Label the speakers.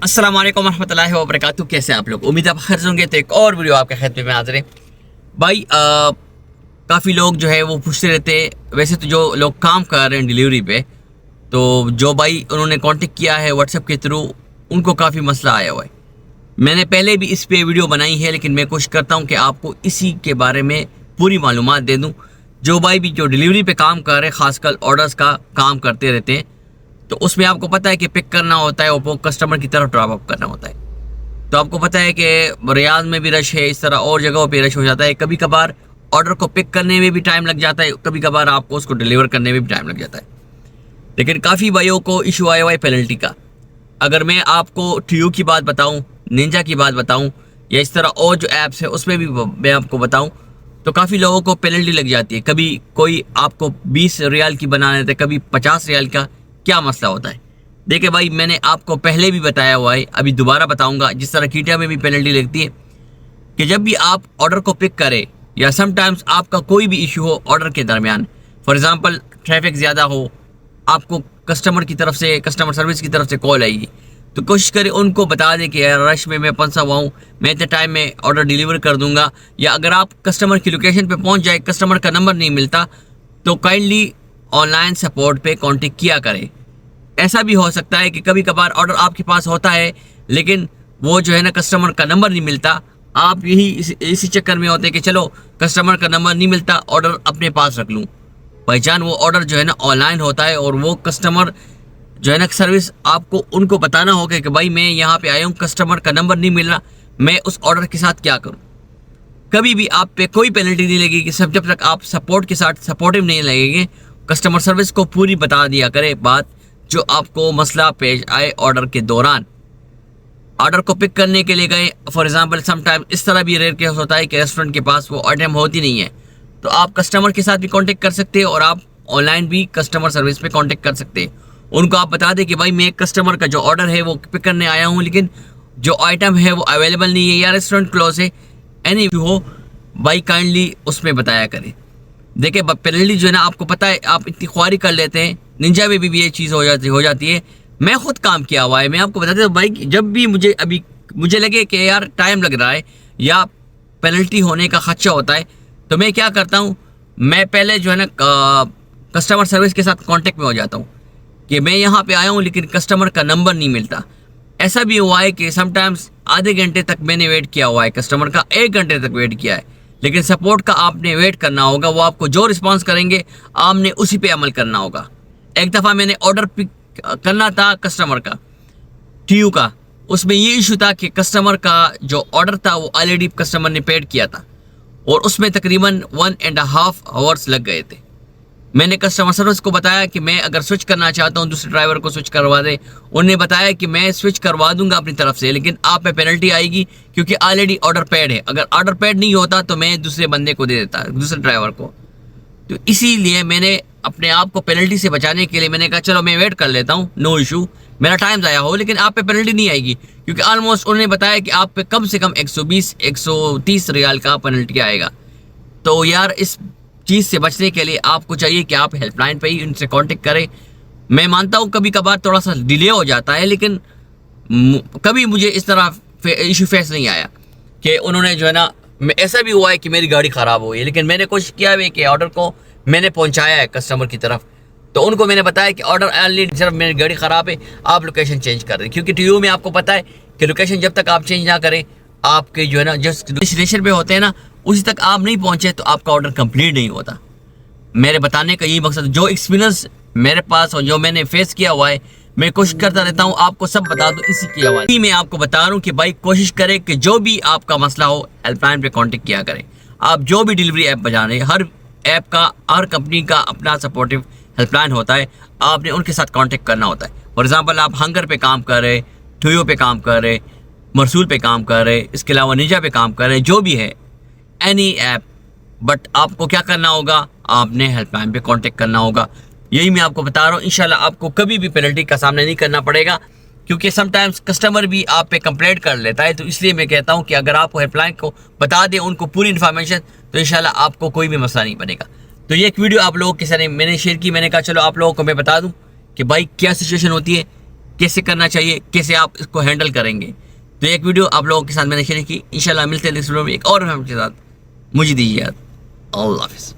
Speaker 1: अस्सलाम वालेकुम रहमतुल्लाहि व बरकातहू। कैसे आप लोग? उम्मीद आप खैर होंगे। तो एक और वीडियो आपके खिदमत में हाजिर है भाई। काफ़ी लोग जो है वो पूछते रहते हैं, वैसे तो जो लोग काम कर रहे हैं डिलीवरी पे, तो जो भाई उन्होंने कांटेक्ट किया है व्हाट्सएप के थ्रू, उनको काफ़ी मसला आया हुआ है। मैंने पहले भी इस पे वीडियो बनाई है, लेकिन मैं कोशिश करता हूँ कि आपको इसी के बारे में पूरी मालूमात दे दूँ। जो भाई भी जो डिलीवरी पे काम कर रहे हैं, ख़ासकर ऑर्डर्स का काम करते रहते हैं, तो उसमें आपको पता है कि पिक करना होता है और कस्टमर की तरफ ड्रॉप अप करना होता है। तो आपको पता है कि रियाद में भी रश है, इस तरह और जगहों पे रश हो जाता है। कभी कभार ऑर्डर को पिक करने में भी टाइम लग जाता है, कभी कभार आपको उसको डिलीवर करने में भी टाइम लग जाता है। लेकिन काफ़ी भाइयों को इशू आया हुआ है पेनल्टी का। अगर मैं आपको टीयू की बात बताऊँ, निंजा की बात बताऊँ, या इस तरह और जो ऐप्स है उसमें भी मैं आपको बताऊँ, तो काफ़ी लोगों को पेनल्टी लग जाती है। कभी कोई आपको 20 रियाल की बना देता है, कभी 50 रियाल का। क्या मसला होता है? देखिए भाई, मैंने आपको पहले भी बताया हुआ है, अभी दोबारा बताऊंगा। जिस तरह कीटा में भी पेनल्टी लगती है कि जब भी आप ऑर्डर को पिक करें, या समटाइम्स आपका कोई भी इशू हो ऑर्डर के दरमियान, फॉर एग्जांपल ट्रैफिक ज़्यादा हो, आपको कस्टमर की तरफ से, कस्टमर सर्विस की तरफ से कॉल आएगी, तो कोशिश करें उनको बता दें कि यार रश में मैं फंसा हुआ हूँ, मैं इतने टाइम में ऑर्डर डिलीवर कर दूंगा। या अगर आप कस्टमर की लोकेशन पर पहुँच जाए, कस्टमर का नंबर नहीं मिलता, तो काइंडली ऑनलाइन सपोर्ट पे कांटेक्ट किया करें। ऐसा भी हो सकता है कि कभी कभार ऑर्डर आपके पास होता है, लेकिन वो जो है ना कस्टमर का नंबर नहीं मिलता। आप यही इसी चक्कर में होते हैं कि चलो कस्टमर का नंबर नहीं मिलता, ऑर्डर अपने पास रख लूँ। पहचान वो ऑर्डर जो है ना ऑनलाइन होता है, और वो कस्टमर जो है ना सर्विस, आपको उनको बताना होगा कि भाई मैं यहाँ पे आया हूँ, कस्टमर का नंबर नहीं मिल रहा, मैं उस ऑर्डर के साथ क्या करूँ। कभी भी आप पे कोई पेनल्टी नहीं लगेगी सब जब तक आप सपोर्ट के साथ सपोर्टिव नहीं लगेंगे। कस्टमर सर्विस को पूरी बता दिया करे बात जो आपको मसला पेश आए ऑर्डर के दौरान। ऑर्डर को पिक करने के लिए गए, फॉर एग्जांपल समटाइम इस तरह भी रेयर केस होता है कि रेस्टोरेंट के पास वो आइटम होती नहीं है, तो आप कस्टमर के साथ भी कांटेक्ट कर सकते हैं, और आप ऑनलाइन भी कस्टमर सर्विस पे कांटेक्ट कर सकते हैं। उनको आप बता दें कि भाई मैं कस्टमर का जो ऑर्डर है वो पिक करने आया हूँ, लेकिन जो आइटम है वो अवेलेबल नहीं है, या रेस्टोरेंट क्लोज है, एनी हो भाई काइंडली उसमें बताया करें। देखिए पेनल्टी जो है ना, आपको पता है आप इतनी ख्वारी कर लेते हैं, निंजा में भी ये चीज़ हो जाती है। मैं खुद काम किया हुआ है, मैं आपको बताता हूँ भाई। जब भी मुझे लगे कि यार टाइम लग रहा है या पेनल्टी होने का खदशा होता है, तो मैं क्या करता हूँ, मैं पहले जो है ना कस्टमर सर्विस के साथ कांटेक्ट में हो जाता हूँ कि मैं यहाँ पे आया हूँ, लेकिन कस्टमर का नंबर नहीं मिलता। ऐसा भी हुआ है कि समटाइम्स आधे घंटे तक मैंने वेट किया हुआ है, कस्टमर का 1 घंटे तक वेट किया है, लेकिन सपोर्ट का आपने वेट करना होगा। वो आपको जो रिस्पांस करेंगे आपने उसी पे अमल करना होगा। एक दफ़ा मैंने ऑर्डर पिक करना था कस्टमर का, टीयू का, उसमें ये इशू था कि कस्टमर का जो ऑर्डर था वो ऑलरेडी कस्टमर ने पेड किया था, और उसमें तकरीबन 1.5 आवर्स लग गए थे। मैंने कस्टमर सर्विस को बताया कि मैं अगर स्विच करना चाहता हूँ, दूसरे ड्राइवर को स्विच करवा दे। उन्होंने बताया कि मैं स्विच करवा दूंगा अपनी तरफ से, लेकिन आप पे पेनल्टी आएगी क्योंकि ऑलरेडी ऑर्डर पेड है। अगर ऑर्डर पेड नहीं होता तो मैं दूसरे बंदे को दे देता, दूसरे ड्राइवर को। तो इसीलिए मैंने अपने आप को पेनल्टी से बचाने के लिए मैंने कहा चलो मैं वेट कर लेता हूँ, नो इशू, मेरा टाइम ज़ाया हो, लेकिन आप पे पेनल्टी नहीं आएगी, क्योंकि ऑलमोस्ट उन्होंने बताया कि आप पे कम से कम 120-130 रियाल का पेनल्टी आएगा। तो यार इस चीज़ से बचने के लिए आपको चाहिए कि आप हेल्पलाइन पे ही उनसे कांटेक्ट करें। मैं मानता हूँ कभी कभार थोड़ा सा डिले हो जाता है, लेकिन कभी मुझे इस तरह इशू फेस नहीं आया कि उन्होंने जो है ना, ऐसा भी हुआ है कि मेरी गाड़ी ख़राब हुई है, लेकिन मैंने कोशिश किया है कि ऑर्डर को मैंने पहुंचाया है कस्टमर की तरफ। तो उनको मैंने बताया कि ऑर्डर ऑनलाइन, सिर्फ मेरी गाड़ी ख़राब है, आप लोकेशन चेंज कर दें, क्योंकि टीयू में आपको पता है कि लोकेशन जब तक आप चेंज ना करें, आपके जो है ना जिस डेस्टिनेशन पे होते हैं ना, उसी तक आप नहीं पहुंचे तो आपका ऑर्डर कंप्लीट नहीं होता। मेरे बताने का यही मकसद, जो एक्सपीरियंस मेरे पास और जो मैंने फेस किया हुआ है, मैं कोशिश करता रहता हूँ आपको सब बता दूँ इसी की आवाज़। मैं आपको बता रहा हूँ कि भाई कोशिश करें कि जो भी आपका मसला हो हेल्पलाइन पे कांटेक्ट किया करें। आप जो भी डिलीवरी ऐप बजा रहे हैं, हर ऐप का, हर कंपनी का अपना सपोर्टिव हेल्पलाइन होता है, आपने उनके साथ कांटेक्ट करना होता है। फॉर एग्जांपल आप हंगर पे काम कर रहे, टीयू पे काम कर रहे, मरसूल पे काम कर रहे, इसके अलावा निंजा पे काम कर रहे, जो भी है एनी ऐप, बट आपको क्या करना होगा, आपने हेल्पलाइन पे कांटेक्ट करना होगा। यही मैं आपको बता रहा हूँ, इंशाल्लाह आपको कभी भी पेनल्टी का सामना नहीं करना पड़ेगा, क्योंकि समटाइम्स कस्टमर भी आप पे कंप्लेंट कर लेता है। तो इसलिए मैं कहता हूँ कि अगर आप हेल्पलाइन को बता दें उनको पूरी इन्फॉर्मेशन, तो इंशाल्लाह आपको कोई भी मसला नहीं बनेगा। तो ये एक वीडियो आप लोगों के साथ मैंने शेयर की, मैंने कहा चलो आप लोगों को मैं बता दूँ कि भाई क्या सिचुएशन होती है کیسے کرنا چاہیے, کیسے آپ اس کو ہینڈل کریں گے. تو ایک ویڈیو آپ لوگوں کے ساتھ میں نے شیئر کی. انشاءاللہ ملتے ہیں نیکسٹ ویڈیو میں ایک اور کے ساتھ. مجھے دیجیے یاد. اللہ حافظ.